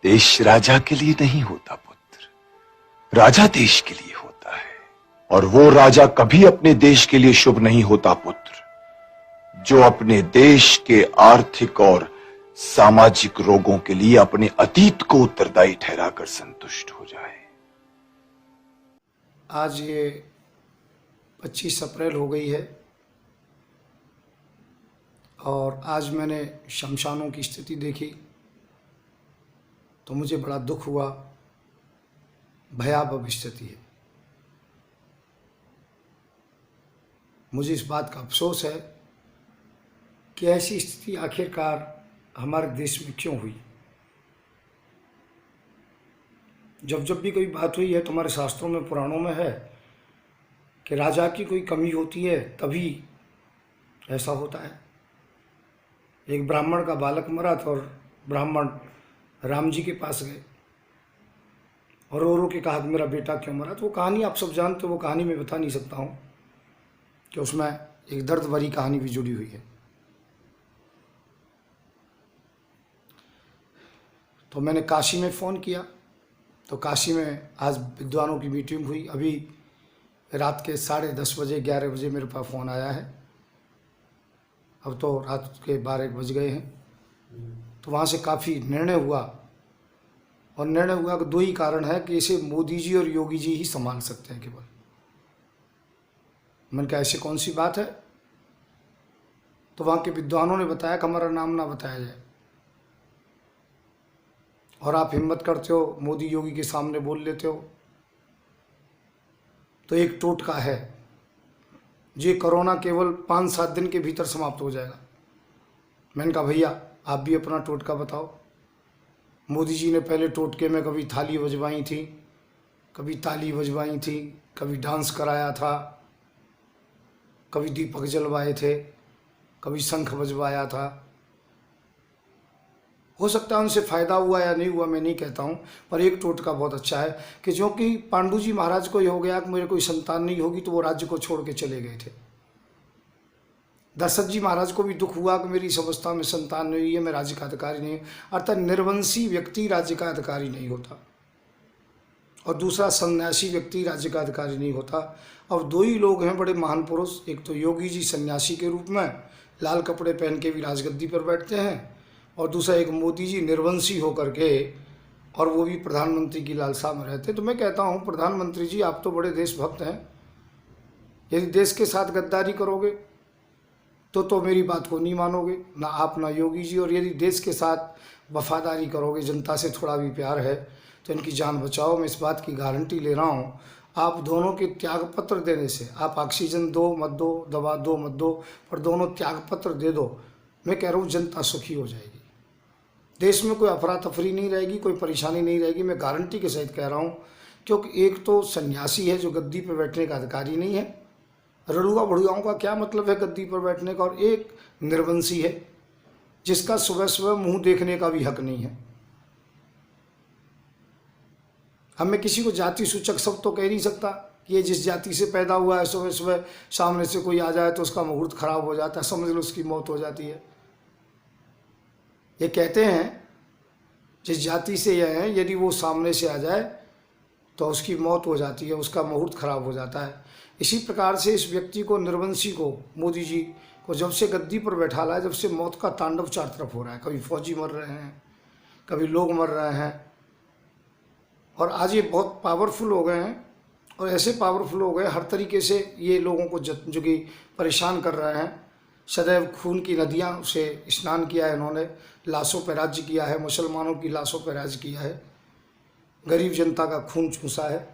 देश राजा के लिए नहीं होता पुत्र, राजा देश के लिए होता है। और वो राजा कभी अपने देश के लिए शुभ नहीं होता पुत्र, जो अपने देश के आर्थिक और सामाजिक रोगों के लिए अपने अतीत को उत्तरदायी ठहराकर संतुष्ट हो जाए। आज ये 25 अप्रैल हो गई है और आज मैंने शमशानों की स्थिति देखी तो मुझे बड़ा दुख हुआ। भयावह स्थिति है। मुझे इस बात का अफसोस है कि ऐसी स्थिति आखिरकार हमारे देश में क्यों हुई। जब जब भी कोई बात हुई है तो हमारे शास्त्रों में, पुराणों में है कि राजा की कोई कमी होती है तभी ऐसा होता है। एक ब्राह्मण का बालक मरा था और ब्राह्मण राम जी के पास गए और रो के कहा कि मेरा बेटा क्यों मरा। तो वो कहानी आप सब जानते हो, वो कहानी मैं बता नहीं सकता हूँ कि उसमें एक दर्द भरी कहानी भी जुड़ी हुई है। तो मैंने काशी में फ़ोन किया तो काशी में आज विद्वानों की मीटिंग हुई। अभी रात के 10:30 बजे 11 बजे मेरे पास फ़ोन आया है। अब तो रात के 12 बज गए हैं। तो वहाँ से काफ़ी निर्णय हुआ और निर्णय हुआ कि 2 ही कारण है कि इसे मोदी जी और योगी जी ही संभाल सकते हैं केवल। मैंने कहा ऐसे कौन सी बात है। तो वहाँ के विद्वानों ने बताया कि हमारा नाम ना बताया जाए और आप हिम्मत करते हो मोदी योगी के सामने बोल लेते हो तो एक टोटका है, ये कोरोना केवल 5-7 दिन के भीतर समाप्त हो जाएगा। मैंने कहा भैया आप भी अपना टोटका बताओ। मोदी जी ने पहले टोटके में कभी थाली बजवाई थी, कभी ताली बजवाई थी, कभी डांस कराया था, कभी दीपक जलवाए थे, कभी शंख बजवाया था। हो सकता है उनसे फ़ायदा हुआ या नहीं हुआ, मैं नहीं कहता हूँ, पर एक टोटका बहुत अच्छा है कि जो कि पांडु जी महाराज को ये हो गया कि मेरे कोई संतान नहीं होगी तो वो राज्य को छोड़ के चले गए थे। दशरथ जी महाराज को भी दुख हुआ कि मेरी इस अवस्था में संतान नहीं हुई है, मैं राज्य का अधिकारी नहीं हूँ। अर्थात निर्वंशी व्यक्ति राज्य का अधिकारी नहीं होता और दूसरा सन्यासी व्यक्ति राज्य का अधिकारी नहीं होता। और 2 ही लोग हैं बड़े महान पुरुष, एक तो योगी जी सन्यासी के रूप में लाल कपड़े पहन के भी राजगद्दी पर बैठते हैं और दूसरा एक मोदी जी निर्वंशी होकर के, और वो भी प्रधानमंत्री की लालसा में रहते। तो मैं कहता हूँ प्रधानमंत्री जी आप तो बड़े देशभक्त हैं, यदि देश के साथ गद्दारी करोगे तो मेरी बात को नहीं मानोगे, ना आप ना योगी जी। और यदि देश के साथ वफादारी करोगे, जनता से थोड़ा भी प्यार है तो इनकी जान बचाओ। मैं इस बात की गारंटी ले रहा हूँ, आप दोनों के त्याग पत्र देने से, आप ऑक्सीजन दो मत दो, दवा दो मत दो, पर दोनों त्याग पत्र दे दो, मैं कह रहा हूँ जनता सुखी हो जाएगी। देश में कोई अफरा तफरी नहीं रहेगी, कोई परेशानी नहीं रहेगी, मैं गारंटी के सहित कह रहा हूँ। क्योंकि एक तो सन्यासी है जो गद्दी पर बैठने का अधिकारी नहीं है, रड़ुआ भड़ुआओं का क्या मतलब है गद्दी पर बैठने का, और एक निर्वंशी है जिसका सुबह सुबह मुंह देखने का भी हक नहीं है। अब मैं किसी को जाति सूचक शब्द तो कह नहीं सकता कि ये जिस जाति से पैदा हुआ है, सुबह सुबह सामने से कोई आ जाए तो उसका मुहूर्त खराब हो जाता है, समझ लो उसकी मौत हो जाती है। ये कहते हैं जिस जाति से यह है यदि वो सामने से आ जाए तो उसकी मौत हो जाती है, उसका मुहूर्त खराब हो जाता है। इसी प्रकार से इस व्यक्ति को, निर्वंशी को, मोदी जी को जब से गद्दी पर बैठा है, जब से मौत का तांडव चार तरफ हो रहा है। कभी फौजी मर रहे हैं, कभी लोग मर रहे हैं, और आज ये बहुत पावरफुल हो गए हैं और ऐसे पावरफुल हो गए हर तरीके से ये लोगों को जो कि परेशान कर रहे हैं। सदैव खून की नदियाँ से स्नान किया है इन्होंने, लाशों पर राज्य किया है, मुसलमानों की लाशों पर राज्य किया है, गरीब जनता का खून चूसा है।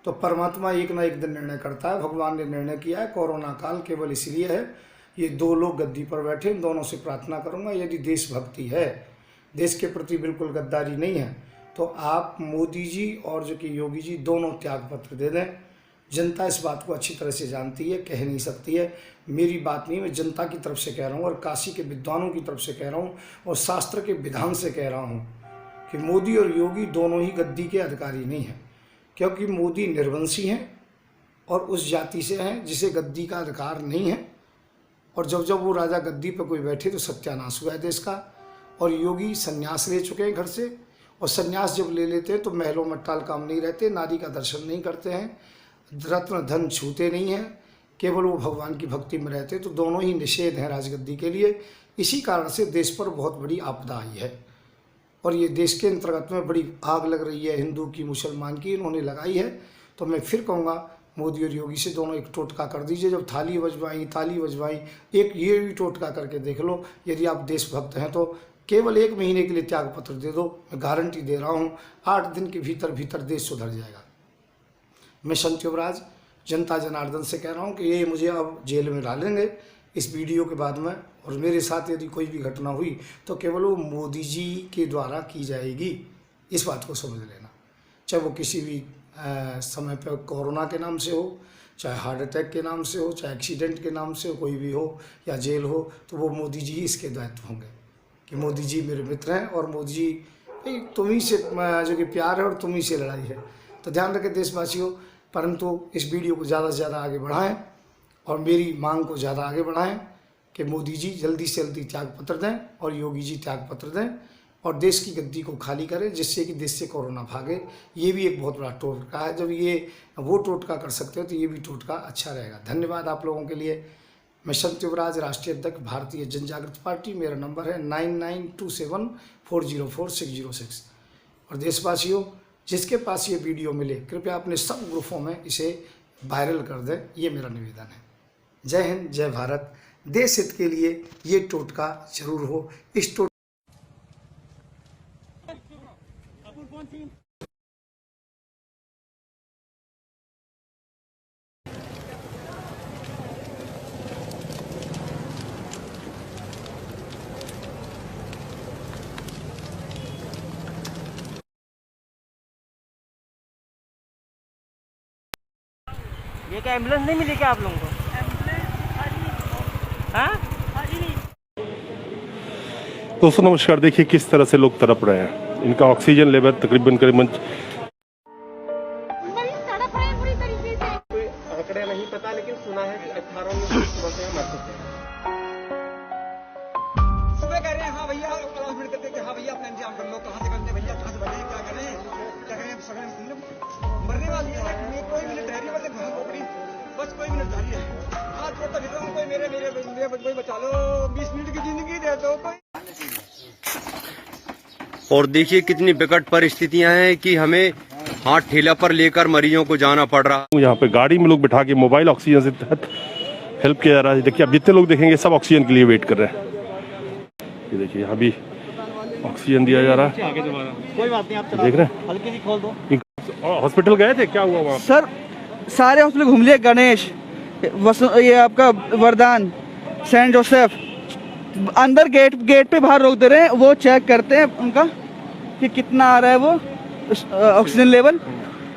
तो परमात्मा एक ना एक दिन निर्णय करता है। भगवान ने निर्णय किया है, कोरोना काल केवल इसलिए है ये 2 लोग गद्दी पर बैठे, इन दोनों से प्रार्थना करूंगा यदि देशभक्ति है, देश के प्रति बिल्कुल गद्दारी नहीं है, तो आप मोदी जी और जो कि योगी जी दोनों त्याग पत्र दे दें। जनता इस बात को अच्छी तरह से जानती है, कह नहीं सकती है, मेरी बात नहीं, मैं जनता की तरफ से कह रहा हूँ और काशी के विद्वानों की तरफ से कह रहा हूँ और शास्त्र के विधान से कह रहा हूँ कि मोदी और योगी दोनों ही गद्दी के अधिकारी नहीं हैं। क्योंकि मोदी निर्वंशी हैं और उस जाति से हैं जिसे गद्दी का अधिकार नहीं है, और जब जब वो राजा गद्दी पर कोई बैठे तो सत्यानाश हुआ है देश का। और योगी संन्यास ले चुके हैं घर से, और संन्यास जब ले लेते हैं तो महलों में टाल काम नहीं रहते, नारी का दर्शन नहीं करते हैं, रत्न धन छूते नहीं हैं, केवल वो भगवान की भक्ति में रहते, तो दोनों ही निषेध हैं राजगद्दी के लिए। इसी कारण से देश पर बहुत बड़ी आपदा आई है और ये देश के अंतर्गत में बड़ी आग लग रही है, हिंदू की मुसलमान की इन्होंने लगाई है। तो मैं फिर कहूँगा मोदी और योगी से दोनों एक टोटका कर दीजिए, जब थाली बजवाई एक ये भी टोटका करके देख लो। यदि आप देशभक्त हैं तो केवल 1 महीने के लिए त्याग पत्र दे दो, मैं गारंटी दे रहा हूँ 8 दिन के भीतर भीतर देश सुधर जाएगा। मैं संत युवराज जनता जनार्दन से कह रहा हूँ कि ये मुझे अब जेल में डालेंगे इस वीडियो के बाद में, और मेरे साथ यदि कोई भी घटना हुई तो केवल वो मोदी जी के द्वारा की जाएगी, इस बात को समझ लेना। चाहे वो किसी भी समय पर कोरोना के नाम से हो, चाहे हार्ट अटैक के नाम से हो, चाहे एक्सीडेंट के नाम से हो, कोई भी हो या जेल हो, तो वो मोदी जी इसके दायित्व होंगे कि मोदी जी मेरे मित्र हैं और मोदी जी भाई तुम ही से जो कि प्यार है और तुम ही से लड़ाई है। तो ध्यान रखें देशवासियों, परंतु इस वीडियो को ज़्यादा से ज़्यादा आगे बढ़ाएं और मेरी मांग को ज़्यादा आगे बढ़ाएं कि मोदी जी जल्दी से जल्दी त्यागपत्र दें और योगी जी त्यागपत्र दें और देश की गद्दी को खाली करें, जिससे कि देश से कोरोना भागे। ये भी एक बहुत बड़ा टोटका है, जब ये वो टोटका कर सकते हो तो ये भी टोटका अच्छा रहेगा। धन्यवाद आप लोगों के लिए। मैं संत युवराज, राष्ट्रीय अध्यक्ष भारतीय जनजागृति पार्टी, मेरा नंबर है 9927404606। और देशवासियों, जिसके पास ये वीडियो मिले कृपया अपने सब ग्रुपों में इसे वायरल कर दें, ये मेरा निवेदन है। जय हिंद, जय भारत। देश हित के लिए ये टोटका जरूर हो। इस टोटका ये क्या एम्बुलेंस नहीं मिली क्या आप लोगों को? हाँ? दोस्तों नमस्कार। देखिए किस तरह से लोग तड़प रहे हैं। इनका ऑक्सीजन लेवल तकरीबन तड़प रहे हैं पूरी तरीके से। कोई आंकड़े नहीं पता, लेकिन सुना है कि 18 में मर चुके हैं। सुबह कह रहे हैं हाँ भैया, अनाउंसमेंट करते कि हाँ भैया अपना इंतजाम कर लो, कहाँ से करते भैया, कहाँ से बने, क्या करें मरने वाली है। कोई मिनट ठहरी, बस बस कोई मिनट जारी है। आज तो फिर कोई मेरे कोई बचा लो, 20 मिनट की जिंदगी दे दो कोई। और देखिए कितनी विकट परिस्थितियां हैं कि हमें हाथ ठेला पर लेकर मरीजों को जाना पड़ रहा है। यहाँ पे गाड़ी में लोग बिठा के मोबाइल ऑक्सीजन से तहत हेल्प किया जा रहा है। देखिए अब जितने लोग देखेंगे सब ऑक्सीजन के लिए वेट कर रहे हैं। ये देखिए यहाँ भी ऑक्सीजन दिया जा रहा है। कोई बात नहीं, आप देख रहे हैं, हल्की सी खोल दो। हॉस्पिटल गए थे, क्या हुआ वहाँ? सर सारे हॉस्पिटल घूम लिए, गणेश, ये आपका वरदान, सेंट जोसेफ, अंदर गेट पे बाहर रोक दे रहे हैं। वो चेक करते हैं उनका कि कितना आ रहा है वो ऑक्सीजन लेवल,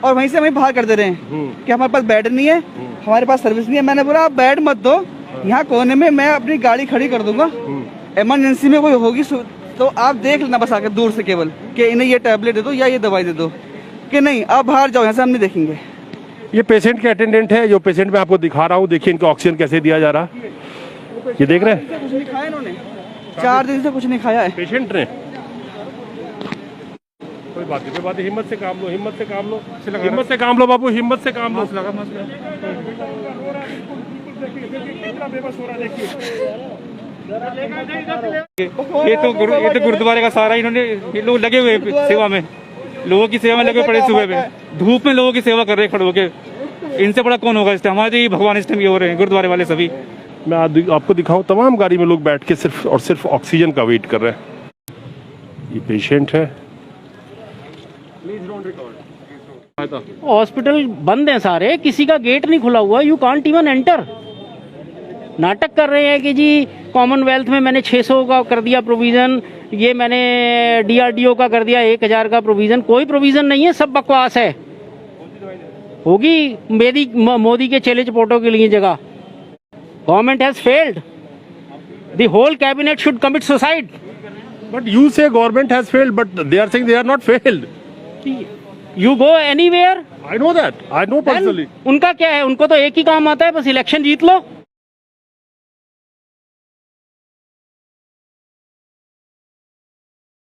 और वहीं से वहीं बाहर कर दे रहे हैं कि हमारे पास बेड नहीं है, हमारे पास सर्विस नहीं है। मैंने बोला आप बेड मत दो, यहाँ कोने में मैं अपनी गाड़ी खड़ी कर दूंगा, इमरजेंसी में कोई होगी तो आप देख लेना बस आकर दूर से केवल कि इन्हें ये टैबलेट दे दो या ये दवाई दे दो, कि नहीं आप बाहर जाओ, यहाँ से हम नहीं देखेंगे। ये पेशेंट के अटेंडेंट है, जो पेशेंट मैं आपको दिखा रहा हूँ। देखिए इनका ऑक्सीजन कैसे दिया जा रहा है, ये देख रहे हैं। कुछ नहीं खाया इन्होंने, 4 दिन से कुछ नहीं खाया है पेशेंट ने। कोई बात नहीं, कोई बात नहीं, हिम्मत से काम लो, हिम्मत से काम लो, हिम्मत से काम लो बाबू, हिम्मत से काम लो। ये तो गुरुद्वारे का सारा इन्होंने, ये लोग लगे हुए सेवा में, लोगों की सेवा में लगे पड़े, सुबह में धूप में लोगों की सेवा कर रहे हैं खड़े होके। इनसे बड़ा कौन होगा इस टाइम? हमारे तो ये भगवान इस टाइम ये हो रहे हैं, गुरुद्वारे वाले सभी। मैं आपको दिखाऊं, तमाम गाड़ी में लोग बैठ के सिर्फ और सिर्फ ऑक्सीजन का वेट कर रहे हैं। ये पेशेंट है। हॉस्पिटल बंद है सारे, किसी का गेट नहीं खुला हुआ, यू कांट इवन एंटर। नाटक कर रहे हैं कि जी कॉमनवेल्थ में मैंने 600 का कर दिया प्रोविजन, ये मैंने DRDO का कर दिया 1000 का प्रोविजन। कोई प्रोविजन नहीं है, सब बकवास है। होगी मोदी के चेले चपोटों के लिए जगह। Government has failed, the whole cabinet should commit suicide. But you say government has failed, but they are saying they are not failed. You go anywhere. I know that. I know personally. उनका क्या है? उनको तो एक ही काम आता है, बस इलेक्शन जीत लो।